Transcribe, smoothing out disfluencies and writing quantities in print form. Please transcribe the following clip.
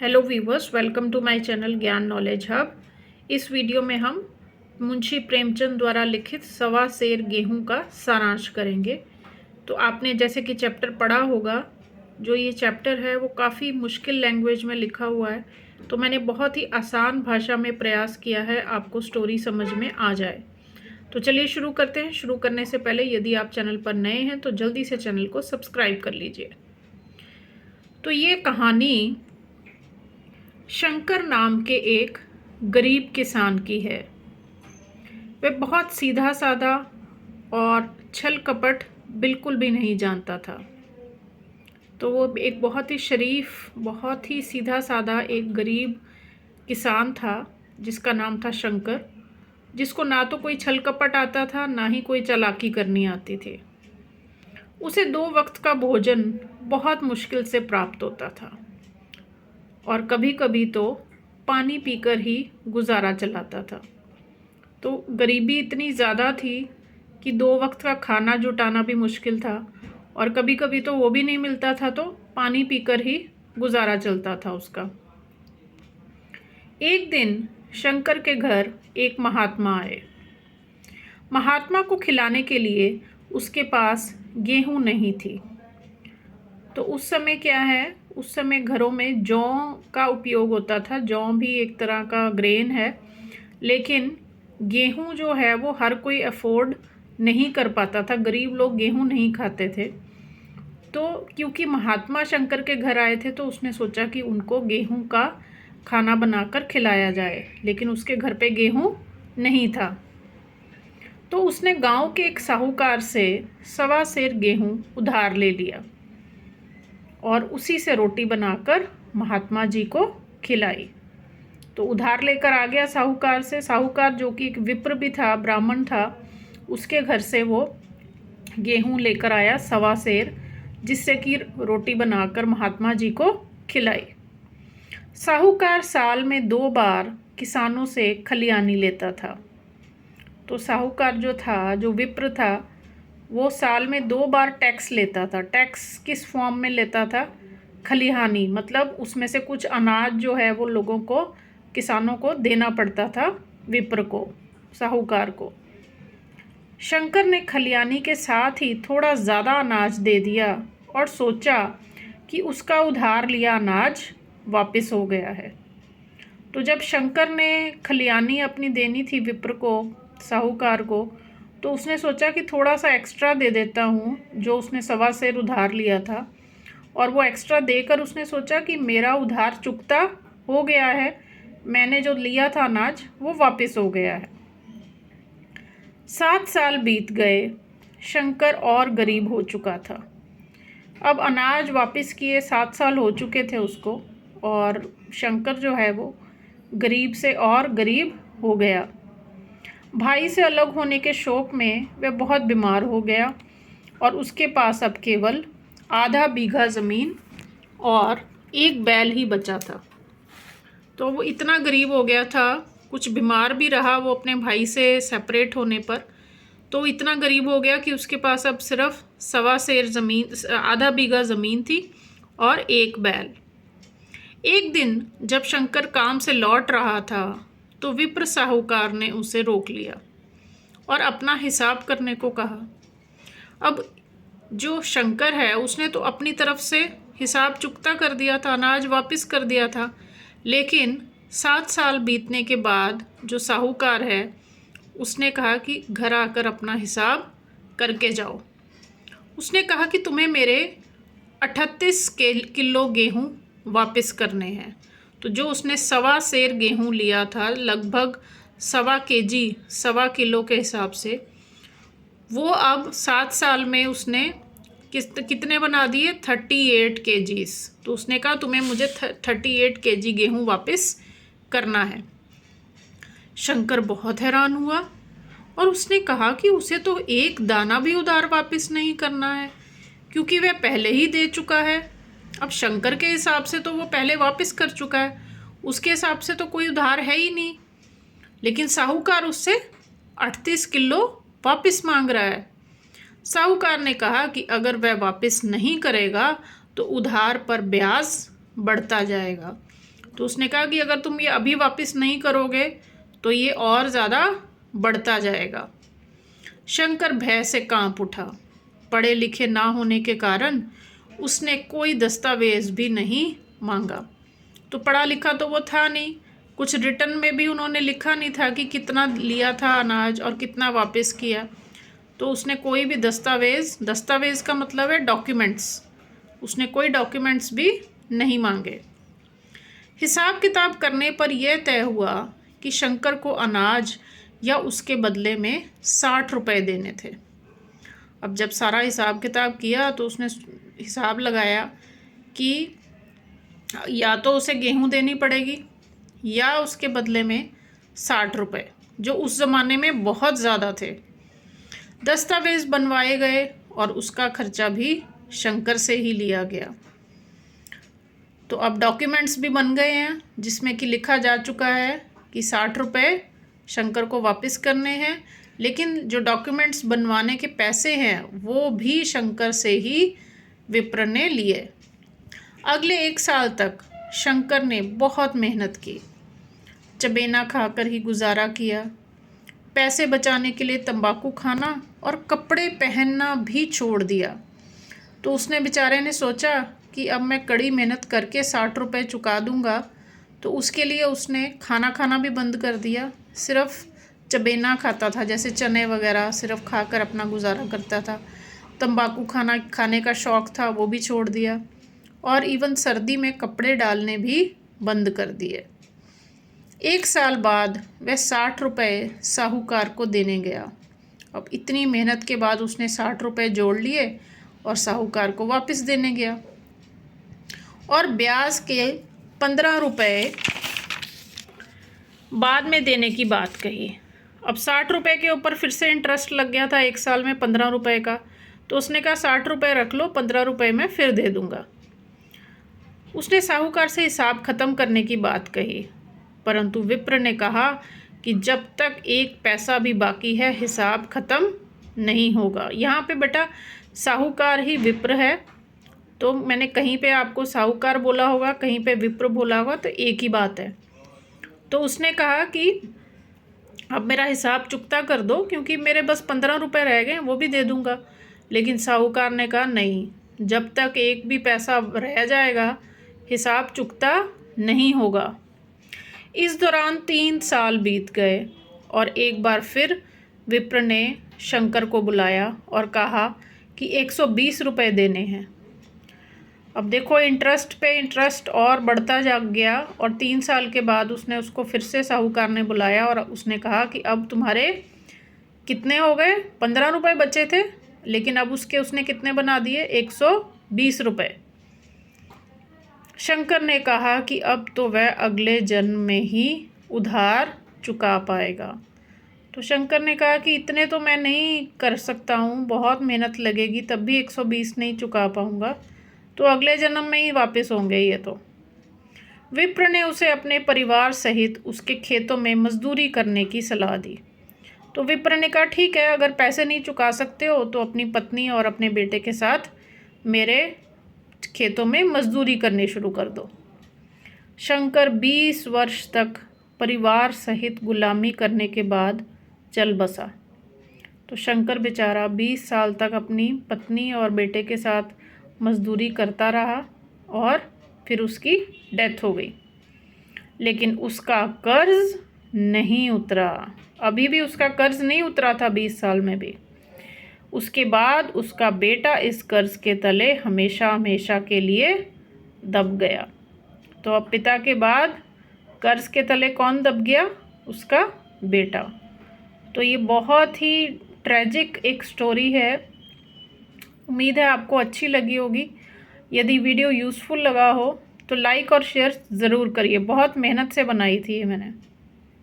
Hello viewers, welcome to my channel Gyan knowledge hub. इस video में हम मुंशी प्रेमचंद द्वारा लिखित सवा सेर गेहूं का सारांश करेंगे। तो आपने जैसे कि चैप्टर पढ़ा होगा, जो ये चैप्टर है वो काफ़ी मुश्किल लैंग्वेज में लिखा हुआ है, तो मैंने बहुत ही आसान भाषा में प्रयास किया है आपको स्टोरी समझ में आ जाए। तो चलिए शुरू करते हैं। शुरू करने से पहले यदि आप चैनल पर नए हैं तो जल्दी से चैनल को सब्सक्राइब कर लीजिए। तो ये कहानी शंकर नाम के एक गरीब किसान की है। वह बहुत सीधा साधा और छल कपट बिल्कुल भी नहीं जानता था। तो वो एक बहुत ही शरीफ, बहुत ही सीधा साधा एक गरीब किसान था जिसका नाम था शंकर, जिसको ना तो कोई छल कपट आता था, ना ही कोई चालाकी करनी आती थी। उसे 2 वक्त का भोजन बहुत मुश्किल से प्राप्त होता था और कभी कभी तो पानी पीकर ही गुजारा चलाता था। तो गरीबी इतनी ज़्यादा थी कि 2 वक्त का खाना जुटाना भी मुश्किल था और कभी कभी तो वो भी नहीं मिलता था, तो पानी पीकर ही गुजारा चलता था उसका। एक दिन शंकर के घर एक महात्मा आए। महात्मा को खिलाने के लिए उसके पास गेहूं नहीं थी। तो उस समय क्या है, उस समय घरों में जौ का उपयोग होता था। जौ भी एक तरह का ग्रेन है, लेकिन गेहूं जो है वो हर कोई अफोर्ड नहीं कर पाता था। गरीब लोग गेहूं नहीं खाते थे। तो क्योंकि महात्मा शंकर के घर आए थे तो उसने सोचा कि उनको गेहूं का खाना बनाकर खिलाया जाए, लेकिन उसके घर पे गेहूं नहीं था। तो उसने गांव के एक साहूकार से सवा सेर गेहूं उधार ले लिया और उसी से रोटी बनाकर महात्मा जी को खिलाई। तो उधार लेकर आ गया साहूकार से। साहूकार जो कि एक विप्र भी था, ब्राह्मण था, उसके घर से वो गेहूं लेकर आया सवा सेर, जिससे कि रोटी बनाकर महात्मा जी को खिलाई। साहूकार साल में 2 बार किसानों से खलियानी लेता था। तो साहूकार जो था, जो विप्र था, वो साल में 2 बार टैक्स लेता था। टैक्स किस फॉर्म में लेता था? खलिहानी, मतलब उसमें से कुछ अनाज जो है वो लोगों को, किसानों को देना पड़ता था, विप्र को, साहूकार को। शंकर ने खलियानी के साथ ही थोड़ा ज़्यादा अनाज दे दिया और सोचा कि उसका उधार लिया अनाज वापस हो गया है। तो जब शंकर ने खलियानी अपनी देनी थी विप्र को, साहूकार को, तो उसने सोचा कि थोड़ा सा एक्स्ट्रा दे देता हूँ, जो उसने सवा सेर उधार लिया था, और वो एक्स्ट्रा देकर उसने सोचा कि मेरा उधार चुकता हो गया है, मैंने जो लिया था अनाज वो वापस हो गया है। 7 साल बीत गए। शंकर और गरीब हो चुका था। अब अनाज वापस किए 7 साल हो चुके थे उसको, और शंकर जो है वो गरीब से और गरीब हो गया। भाई से अलग होने के शौक में वह बहुत बीमार हो गया और उसके पास अब केवल आधा बीघा ज़मीन और 1 बैल ही बचा था। तो वो इतना गरीब हो गया था, कुछ बीमार भी रहा वो अपने भाई से सेपरेट होने पर। तो इतना गरीब हो गया कि उसके पास अब सिर्फ सवा सेर ज़मीन, आधा बीघा ज़मीन थी और 1 बैल। एक दिन जब शंकर काम से लौट रहा था तो विप्र साहूकार ने उसे रोक लिया और अपना हिसाब करने को कहा। अब जो शंकर है उसने तो अपनी तरफ से हिसाब चुकता कर दिया था, अनाज वापस कर दिया था, लेकिन 7 साल बीतने के बाद जो साहूकार है उसने कहा कि घर आकर अपना हिसाब करके जाओ। उसने कहा कि तुम्हें मेरे 38 किलो गेहूं वापस करने हैं। तो जो उसने सवा सेर गेहूं लिया था, लगभग सवा किलो के हिसाब से, वो अब 7 साल में उसने कितने बना दिए? 38 केजीस। तो उसने कहा तुम्हें मुझे 38 केजी गेहूं वापस करना है। शंकर बहुत हैरान हुआ और उसने कहा कि उसे तो 1 दाना भी उधार वापस नहीं करना है, क्योंकि वह पहले ही दे चुका है। अब शंकर के हिसाब से तो वो पहले वापस कर चुका है, उसके हिसाब से तो कोई उधार है ही नहीं, लेकिन साहूकार उससे 38 किलो वापस मांग रहा है। साहूकार ने कहा कि अगर वह वापस नहीं करेगा तो उधार पर ब्याज बढ़ता जाएगा तो उसने कहा कि अगर तुम ये अभी वापस नहीं करोगे तो ये और ज़्यादा बढ़ता जाएगा। शंकर भय से कांप उठा। पढ़े लिखे ना होने के कारण उसने कोई दस्तावेज भी नहीं मांगा। तो पढ़ा लिखा तो वो था नहीं, कुछ रिटर्न में भी उन्होंने लिखा नहीं था कि कितना लिया था अनाज और कितना वापस किया। तो उसने कोई भी दस्तावेज का मतलब है डॉक्यूमेंट्स, उसने कोई डॉक्यूमेंट्स भी नहीं मांगे। हिसाब किताब करने पर यह तय हुआ कि शंकर को अनाज या उसके बदले में 60 रुपये देने थे। अब जब सारा हिसाब किताब किया तो उसने हिसाब लगाया कि या तो उसे गेहूं देनी पड़ेगी या उसके बदले में 60 रुपये, जो उस ज़माने में बहुत ज़्यादा थे। दस्तावेज बनवाए गए और उसका खर्चा भी शंकर से ही लिया गया। तो अब डॉक्यूमेंट्स भी बन गए हैं जिसमें कि लिखा जा चुका है कि 60 रुपये शंकर को वापस करने हैं, लेकिन जो डॉक्यूमेंट्स बनवाने के पैसे हैं वो भी शंकर से ही विप्र ने लिए। अगले 1 साल तक शंकर ने बहुत मेहनत की, चबेना खाकर ही गुजारा किया। पैसे बचाने के लिए तंबाकू खाना और कपड़े पहनना भी छोड़ दिया। तो उसने बेचारे ने सोचा कि अब मैं कड़ी मेहनत करके 60 रुपये चुका दूंगा, तो उसके लिए उसने खाना खाना भी बंद कर दिया। सिर्फ चबेना खाता था, जैसे चने वगैरह सिर्फ खाकर अपना गुजारा करता था। तंबाकू खाने का शौक़ था, वो भी छोड़ दिया। और इवन सर्दी में कपड़े डालने भी बंद कर दिए। 1 साल बाद वह 60 रुपये साहूकार को देने गया। अब इतनी मेहनत के बाद उसने 60 रुपये जोड़ लिए और साहूकार को वापस देने गया और ब्याज के 15 रुपये बाद में देने की बात कही। अब 60 रुपये के ऊपर फिर से इंटरेस्ट लग गया था 1 साल में 15 रुपये का। तो उसने कहा 60 रुपये रख लो, 15 रुपये मैं फिर दे दूँगा। उसने साहूकार से हिसाब ख़त्म करने की बात कही, परंतु विप्र ने कहा कि जब तक 1 पैसा भी बाकी है हिसाब ख़त्म नहीं होगा। यहाँ पे बेटा साहूकार ही विप्र है, तो मैंने कहीं पे आपको साहूकार बोला होगा, कहीं पे विप्र बोला होगा, तो एक ही बात है। तो उसने कहा कि अब मेरा हिसाब चुकता कर दो, क्योंकि मेरे बस 15 रुपये रह गए, वो भी दे दूँगा। लेकिन साहूकार ने कहा नहीं, जब तक 1 भी पैसा रह जाएगा हिसाब चुकता नहीं होगा। इस दौरान 3 साल बीत गए और एक बार फिर विप्र ने शंकर को बुलाया और कहा कि 120 रुपये देने हैं। अब देखो इंटरेस्ट पे इंटरेस्ट और बढ़ता जा गया और 3 साल के बाद उसने उसको फिर से साहूकार ने बुलाया और उसने कहा कि अब तुम्हारे कितने हो गए, 15 रुपये बचे थे, लेकिन अब उसने कितने बना दिए, 120 रुपये। शंकर ने कहा कि अब तो वह अगले जन्म में ही उधार चुका पाएगा। तो शंकर ने कहा कि इतने तो मैं नहीं कर सकता हूँ, बहुत मेहनत लगेगी, तब भी 120 नहीं चुका पाऊँगा, तो अगले जन्म में ही वापस होंगे ये तो। विप्र ने उसे अपने परिवार सहित उसके खेतों में मजदूरी करने की सलाह दी। तो विप्र ने कहा ठीक है, अगर पैसे नहीं चुका सकते हो तो अपनी पत्नी और अपने बेटे के साथ मेरे खेतों में मजदूरी करनी शुरू कर दो। शंकर 20 वर्ष तक परिवार सहित गुलामी करने के बाद चल बसा। तो शंकर बेचारा 20 साल तक अपनी पत्नी और बेटे के साथ मजदूरी करता रहा और फिर उसकी डेथ हो गई। लेकिन उसका कर्ज नहीं उतरा, अभी भी उसका कर्ज नहीं उतरा था 20 साल में भी। उसके बाद उसका बेटा इस कर्ज के तले हमेशा हमेशा के लिए दब गया। तो अब पिता के बाद कर्ज के तले कौन दब गया, उसका बेटा। तो ये बहुत ही ट्रेजिक एक स्टोरी है। उम्मीद है आपको अच्छी लगी होगी। यदि वीडियो यूज़फुल लगा हो तो लाइक और शेयर ज़रूर करिए, बहुत मेहनत से बनाई थी ये मैंने।